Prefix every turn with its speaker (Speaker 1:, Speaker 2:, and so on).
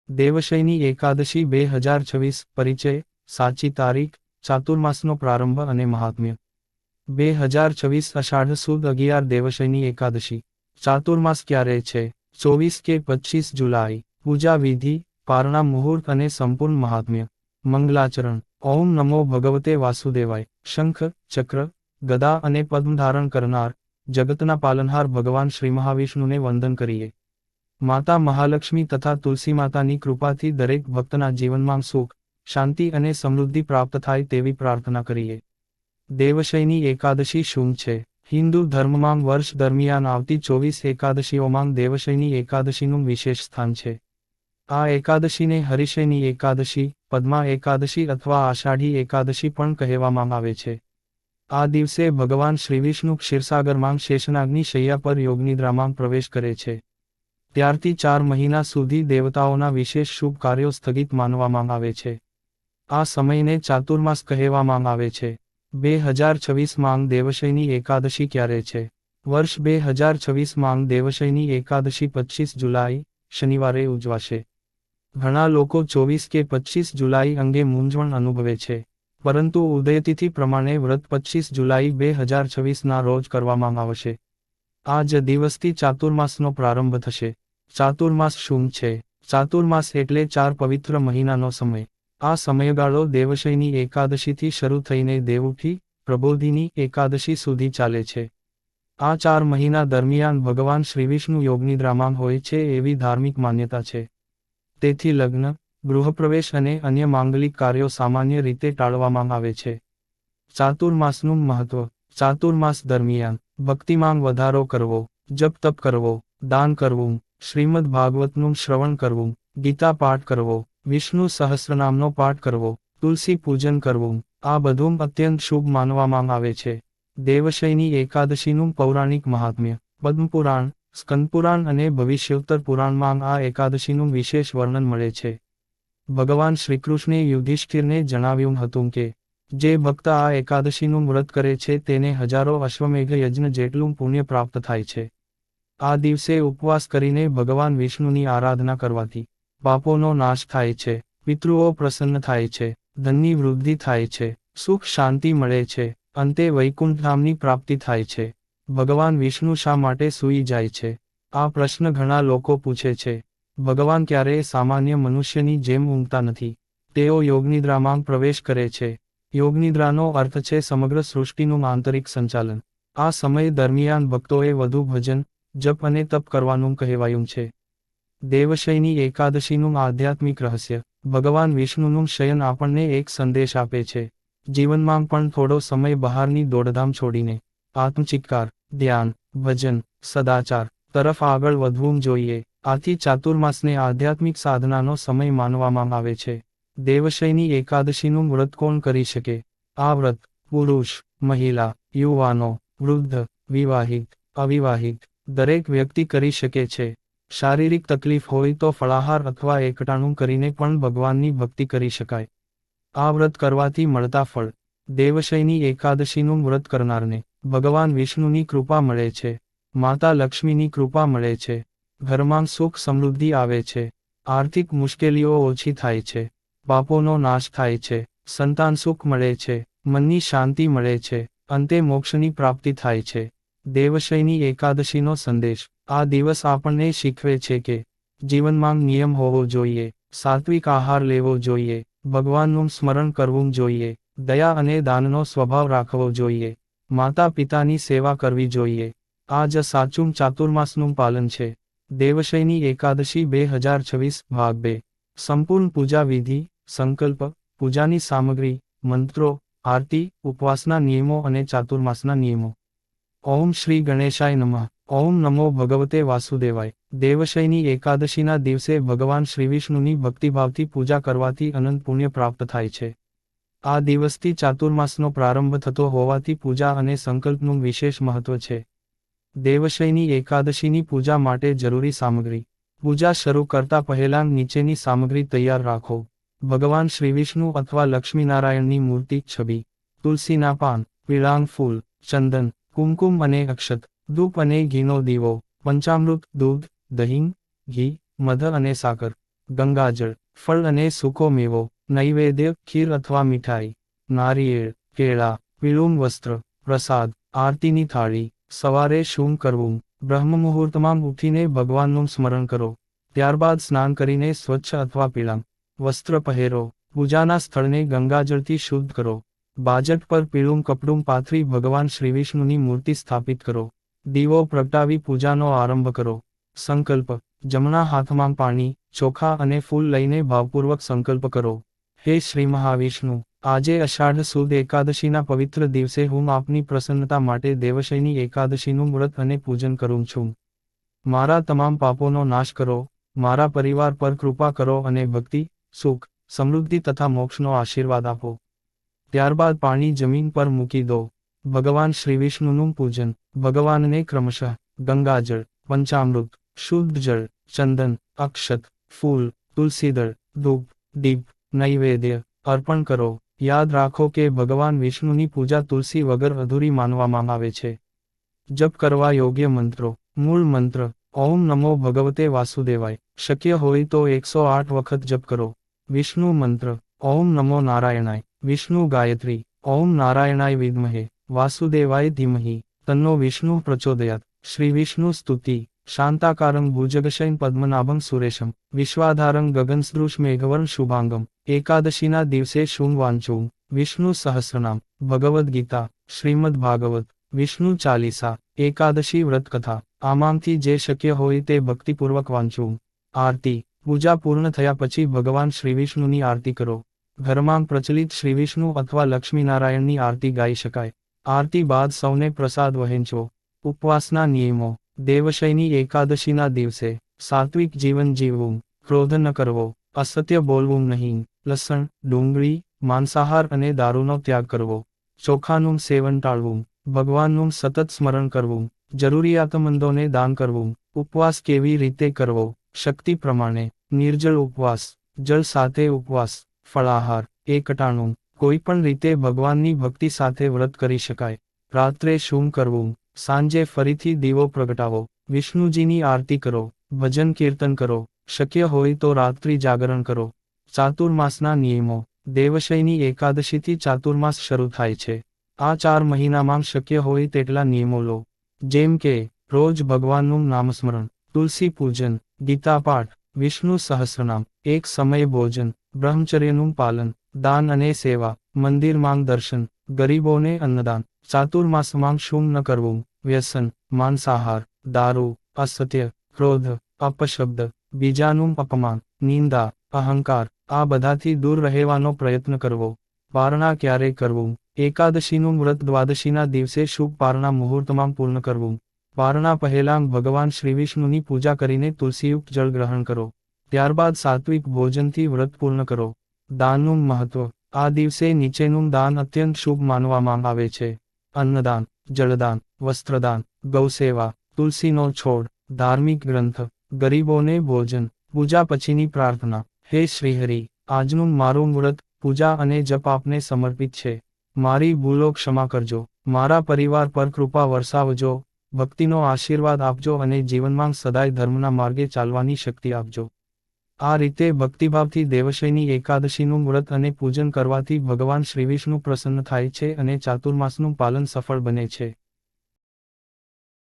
Speaker 1: દેવશયની એકાદશી 2026 પરિચય, સાચી તારીખ, ચાતુર્માસનો પ્રારંભ અને મહાત્મ્ય. 2026 અષાઢ સુદ 11 દેવશયની એકાદશી. ચાતુર્માસ ક્યારે છે? 24 કે 25 જુલાઈ. પૂજા વિધિ, પારણા મુહૂર્ત અને સંપૂર્ણ મહાત્મ્ય. મંગલાચરણ. ઓમ નમો ભગવતે વાસુદેવાય. શંખ, ચક્ર, ગદા અને પદ્મ ધારણ કરનાર, જગતના પાલનહાર ભગવાન શ્રી મહાવિષ્ણુને વંદન કરીએ. માતા મહાલક્ષ્મી તથા તુલસી માતાની કૃપાથી દરેક ભક્તના જીવનમાં સુખ, શાંતિ અને સમૃદ્ધિ પ્રાપ્ત થાય તેવી પ્રાર્થના કરીએ. દેવશયની એકાદશી શું છે? હિન્દુ ધર્મમાં વર્ષ દરમિયાન આવતી 24 એકાદશીઓમાં દેવશયની એકાદશીનું વિશેષ સ્થાન છે. આ એકાદશીને હરિશયની એકાદશી, પદ્મા એકાદશી અથવા આષાઢી એકાદશી પણ કહેવામાં આવે છે. આ દિવસે ભગવાન શ્રીવિષ્ણુ ક્ષીરસાગરમાં શેષનાગની શૈયા પર યોગનિદ્રામાં પ્રવેશ કરે છે. ત્યારથી 4 મહિના સુધી દેવતાઓના વિશેષ શુભ કાર્યો સ્થગિત માનવામાં આવે છે. આ સમયને ચાતુર્માસ કહેવામાં આવે છે. 2026 માંગ દેવશયની એકાદશી ક્યારે છે? વર્ષ 2026 માંગ દેવશયની એકાદશી 25 જુલાઈ, શનિવારે ઉજવાશે. ઘણા લોકો 24 કે 25 જુલાઈ અંગે મૂંઝવણ અનુભવે છે, પરંતુ ઉદયતિથિ પ્રમાણે વ્રત 25 જુલાઈ 2026ના રોજ કરવામાં આવશે. આ જ દિવસથી ચાતુર્માસનો પ્રારંભ થશે. ચાતુર્માસ શું છે? ચાતુર્માસ એટલે 4 પવિત્ર મહિનાનો સમય. આ સમયગાળો દેવશયની એકાદશીથી શરૂ થઈને દેવઉઠી, પ્રબોધિની એકાદશી સુધી ચાલે છે. આ 4 મહિના દરમિયાન ભગવાન શ્રીવિષ્ણુ યોગનિદ્રામાં હોય છે એવી ધાર્મિક માન્યતા છે. તેથી લગ્ન, ગૃહપ્રવેશ અને અન્ય માંગલિક કાર્યો સામાન્ય રીતે ટાળવામાં આવે છે. ચાતુર્માસનું મહત્વ. ચાતુર્માસ દરમિયાન ભક્તિમાં વધારો કરવો, જપ તપ કરવો, દાન કરવું, શ્રીમદ ભાગવતનું શ્રવણ કરવું, ગીતા પાઠ કરવો, વિષ્ણુ સહસ્રનામનો પાઠ કરવો, તુલસી પૂજન કરવું, આ બધું અત્યંત શુભ માનવામાં આવે છે. દેવશયની એકાદશીનું પૌરાણિક મહાત્મ્ય. પદ્મપુરાણ, સ્કંદપુરાણ અને ભવિષ્યોત્તર પુરાણમાં આ એકાદશીનું વિશેષ વર્ણન મળે છે. ભગવાન શ્રીકૃષ્ણે યુધિષ્ઠિરને જણાવ્યું હતું કે જે ભક્ત આ એકાદશીનું વ્રત કરે છે તેને હજારો અશ્વમેઘ યજ્ઞ જેટલું પુણ્ય પ્રાપ્ત થાય છે. આ દિવસે ઉપવાસ કરીને ભગવાન વિષ્ણુની આરાધના કરવાથી પાપોનો નાશ થાય છે, પિતૃઓ પ્રસન્ન થાય છે, ધનની વૃદ્ધિ થાય છે, સુખ શાંતિ મળે છે, અંતે વૈકુંઠધામની પ્રાપ્તિ થાય છે. ભગવાન વિષ્ણુ શા માટે સૂઈ જાય છે? આ પ્રશ્ન ઘણા લોકો પૂછે છે. ભગવાન ક્યારેય સામાન્ય મનુષ્યની જેમ ઊંઘતા નથી. તેઓ યોગનિદ્રામાં પ્રવેશ કરે છે. યોગનિદ્રાનો અર્થ છે સમગ્ર સૃષ્ટિનું આંતરિક સંચાલન. આ સમય દરમિયાન ભક્તોએ વધુ ભજન, જપ અને તપ કરવાનું કહેવાયું છે. દેવશયની એકાદશીનું આધ્યાત્મિક રહસ્ય. ભગવાન વિષ્ણુનું શયન આપણને એક સંદેશ આપે છે. જીવનમાં પણ થોડો સમય બહારની દોડધામ છોડીને આત્મચિત્કાર, ધ્યાન, ભજન, સદાચાર તરફ આગળ વધવું જોઈએ. આથી ચાતુર્માસને આધ્યાત્મિક સાધનાનો સમય માનવામાં આવે છે. દેવશયની એકાદશીનું વ્રત કોણ કરી શકે? આ વ્રત પુરુષ, મહિલા, યુવાનો, વૃદ્ધ, વિવાહિત, અવિવાહિત દરેક વ્યક્તિ કરી શકે છે. શારીરિક તકલીફ હોય તો ફળાહાર અથવા એકટાણું કરીને પણ ભગવાનની ભક્તિ કરી શકાય. આ વ્રત કરવાથી મળતા ફળ. દેવશયની એકાદશીનું વ્રત કરનારને ભગવાન વિષ્ણુની કૃપા મળે છે, માતા લક્ષ્મીની કૃપા મળે છે, ઘરમાં સુખ સમૃદ્ધિ આવે છે, આર્થિક મુશ્કેલીઓ ઓછી થાય છે, પાપોનો નાશ થાય છે, સંતાન સુખ મળે છે, મનની શાંતિ મળે છે, અંતે મોક્ષની પ્રાપ્તિ થાય છે. દેવશયની એકાદશીનો સંદેશ. આ દિવસ આપણને શીખવે છે કે જીવનમાં નિયમ હોવો જોઈએ, સાત્વિક આહાર લેવો જોઈએ, ભગવાનનું સ્મરણ કરવું જોઈએ, દયા અને દાનનો સ્વભાવ રાખવો જોઈએ, માતા પિતાની સેવા કરવી જોઈએ. આ જ સાચું ચાતુર્માસનું પાલન છે. દેવશયની એકાદશી 2026 ભાગ 2. સંપૂર્ણ પૂજા વિધિ, સંકલ્પ, પૂજાની સામગ્રી, મંત્રો, આરતી, ઉપવાસના નિયમો અને ચાતુર્માસના નિયમો. ઓમ શ્રી ગણેશાય નમઃ. ઓમ નમો ભગવતે વાસુદેવાય. દેવશયની એકાદશીના દિવસે ભગવાન શ્રીવિષ્ણુની ભક્તિભાવથી પૂજા કરવાથી અનંત પુણ્ય પ્રાપ્ત થાય છે. આ દિવસથી ચાતુર્માસનો પ્રારંભ થતો હોવાથી પૂજા અને સંકલ્પનું વિશેષ મહત્વ છે. દેવશયની એકાદશીની પૂજા માટે જરૂરી સામગ્રી. પૂજા શરૂ કરતા પહેલાં નીચેની સામગ્રી તૈયાર રાખો. ભગવાન શ્રીવિષ્ણુ અથવા લક્ષ્મીનારાયણની મૂર્તિ છબી, તુલસીના પાન, પીળાંગ ફૂલ, ચંદન, કુમકુમ અને અક્ષત, ધૂપ અને ઘીનો દીવો, પંચામૃત, દૂધ, દહીં, ઘી, મધ અને સાકર. ગંગાજળ, ફળ અને સૂકો મેવો, નૈવેદ્ય, ખીર અથવા મીઠાઈ, નારિયેળ, કેળા, પીળું વસ્ત્ર, પ્રસાદ, આરતીની થાળી. સવારે શું કરવું? બ્રહ્મ મુહૂર્તમાં ઉઠીને ભગવાનનું સ્મરણ કરો. ત્યારબાદ સ્નાન કરીને સ્વચ્છ અથવા પીળા વસ્ત્ર પહેરો. પૂજાના સ્થળને ગંગાજળથી શુદ્ધ કરો. બાજટ પર પીળું કપડું પાથરી ભગવાન શ્રીવિષ્ણુની મૂર્તિ સ્થાપિત કરો. દીવો પ્રગટાવી પૂજાનો આરંભ કરો. સંકલ્પ: જમણા હાથમાં પાણી, ચોખા અને ફૂલ લઈને ભાવપૂર્વક સંકલ્પ કરો. હે શ્રી મહાવિષ્ણુ, આજે અષાઢ સુદ એકાદશીના પવિત્ર દિવસે હું આપની પ્રસન્નતા માટે દેવશયની એકાદશીનું વ્રત અને પૂજન કરું છું. મારા તમામ પાપોનો નાશ કરો, મારા પરિવાર પર કૃપા કરો અને ભક્તિ, સુખ, સમૃદ્ધિ તથા મોક્ષનો આશીર્વાદ આપો. ત્યારબાદ પાણી જમીન પર મૂકી દો. ભગવાન શ્રીવિષ્ણુનું પૂજન. ભગવાનને ક્રમશઃ ગંગાજળ, પંચામૃત, શુદ્ધ જળ, ચંદન, અક્ષત, ફૂલ, તુલસીદળ, ધૂપ, દીપ, નૈવેદ્ય અર્પણ કરો. યાદ રાખો કે ભગવાન વિષ્ણુની પૂજા તુલસી વગર અધૂરી માનવામાં આવે છે. જપ કરવા યોગ્ય મંત્રો. મૂળ મંત્ર: ઓમ નમો ભગવતે વાસુદેવાય. શક્ય હોય તો 108 વખત જપ કરો. વિષ્ણુ મંત્ર: ઓમ નમો નારાયણાય. વિષ્ણુ ગાયત્રી: ઓમ નારાયણાય વિદ્મહે વાસુદેવાય ધીમહિ તન્નો વિષ્ણુ પ્રચોદયાત. શ્રી વિષ્ણુ સ્તુતિ. શાંતાકારં ભુજગશયન પદ્મનાભં સુરેશમ વિશ્વાધારં ગગનસદૃશ મેઘવર્ણ શુભાંગમ. એકાદશીના દિવસે શું વાંચવું? વિષ્ણુ સહસ્રનામ, ભગવદ્ ગીતા, શ્રીમદ ભાગવત, વિષ્ણુ ચાલીસા, એકાદશી વ્રત કથા. આમાંથી જે શક્ય હોય તે ભક્તિપૂર્વક વાંચવું. આરતી. પૂજા પૂર્ણ થયા પછી ભગવાન શ્રીવિષ્ણુની આરતી કરો. ઘરમાં પ્રચલિત શ્રીવિષ્ણુ અથવા લક્ષ્મીનારાયણની આરતી ગાઈ શકાય. આરતી બાદ સૌને પ્રસાદ વહેંચવો. ઉપવાસના નિયમો. દેવશયની એકાદશીના દિવસે સાત્વિક જીવન જીવવું, ક્રોધ ન કરવો, અસત્ય બોલવું નહીં, લસણ, ડુંગળી, માંસાહાર અને દારૂનો ત્યાગ કરવો, ચોખાનું સેવન ટાળવું, ભગવાનનું સતત સ્મરણ કરવું, જરૂરિયાતમંદોને દાન કરવું. ઉપવાસ કેવી રીતે કરવો? શક્તિ પ્રમાણે. નિર્જળ ઉપવાસ, જળ સાથે ઉપવાસ, ફળાહાર, એકટાણું. કોઈ પણ રીતે ભગવાનની ભક્તિ સાથે વ્રત કરી શકાય. રાત્રે શું કરવું? સાંજે ફરીથી દીવો પ્રગટાવો. વિષ્ણુજીની આરતી કરો. ભજન કીર્તન કરો. શક્ય હોય તો રાત્રિ જાગરણ કરો. ચાતુર્માસના નિયમો. દેવશયની એકાદશીથી ચાતુર્માસ શરૂ થાય છે. આ 4 મહિનામાં શક્ય હોય તેટલા નિયમો લો. જેમ કે રોજ ભગવાનનું નામસ્મરણ, તુલસી પૂજન, ગીતા પાઠ, વિષ્ણુ સહસ્રનામ, એક સમય ભોજન, બ્રહ્મચર્યનું પાલન, દાન અને સેવા, મંદિરમાં દર્શન, ગરીબોને અન્નદાન. ચાતુર્માસમાં શું ન કરવું? વ્યસન, માંસાહાર, દારૂ, અસત્ય, ક્રોધ, અપશબ્દ, બીજાનું અપમાન, નિંદા, અહંકાર, આ બધાથી દૂર રહેવાનો પ્રયત્ન કરવો. પારણા ક્યારે કરવું? એકાદશીનું વ્રત દ્વાદશીના દિવસે શુભ પારણા મુહૂર્તમાં પૂર્ણ કરવું. પારણા પહેલાં ભગવાન શ્રીવિષ્ણુની પૂજા કરીને તુલસીયુક્ત જળ ગ્રહણ કરો. ત્યારબાદ સાત્વિક ભોજનથી વ્રત પૂર્ણ કરો. દાનનું મહત્વ. આ દિવસે નીચેનું દાન અત્યંત શુભ માનવામાં આવે છે: અન્નદાન, જળદાન, વસ્ત્રદાન, ગૌસેવા, તુલસીનો છોડ, ધાર્મિક ગ્રંથ, ગરીબોને ભોજન. પૂજા પછીની પ્રાર્થના. હે શ્રીહરિ, આજનું મારું વ્રત, પૂજા અને જપ આપને સમર્પિત છે. મારી ભૂલો ક્ષમા કરજો. મારા પરિવાર પર કૃપા વરસાવજો, ભક્તિનો આશીર્વાદ આપજો અને જીવનમાં સદાય ધર્મના માર્ગે ચાલવાની શક્તિ આપજો. આ રીતે ભક્તિભાવથી દેવશયની એકાદશીનું વ્રત અને પૂજન કરવાથી ભગવાન શ્રીવિષ્ણુ પ્રસન્ન થાય છે અને ચાતુર્માસનું પાલન સફળ બને છે.